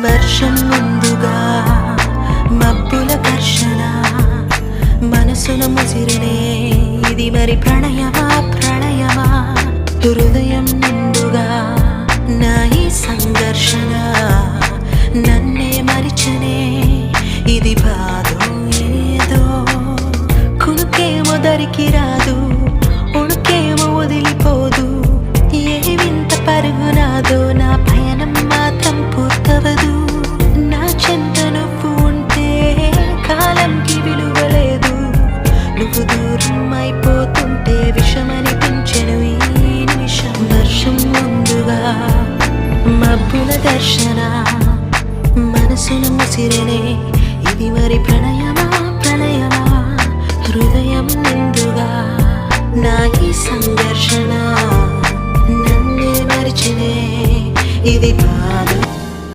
వర్షం ముందుగా మబ్బుల ఘర్షణ మనసున ముసిరినే ఇది మరి ప్రణయమా ప్రణయమా హృదయం నిండుగా నా ఈ సంఘర్షణ నన్నే మరిచనే ఇది బాధో ఏదో కునుకేమో దరికి రాదు ఉణుకేమో వదిలిపోదు ఏ వింత పరుగు నాదో నా పయనం మాత్రం పూర్తవదు నా చెంత నువ్వు ఉంటే కాలంకి విలువలేదు నువ్వు దూరం అయిపోతుంటే విషమనిపించెను ఈ నిమిషం వర్షం ముందుగా మబ్బుల దర్శన మనసున ముసిరినే ఇది మరి ప్రణయమా ప్రణయమా హృదయం నిండుగా నా ఈ సంఘర్షణ నన్నే మరిచినే ఇది బాధ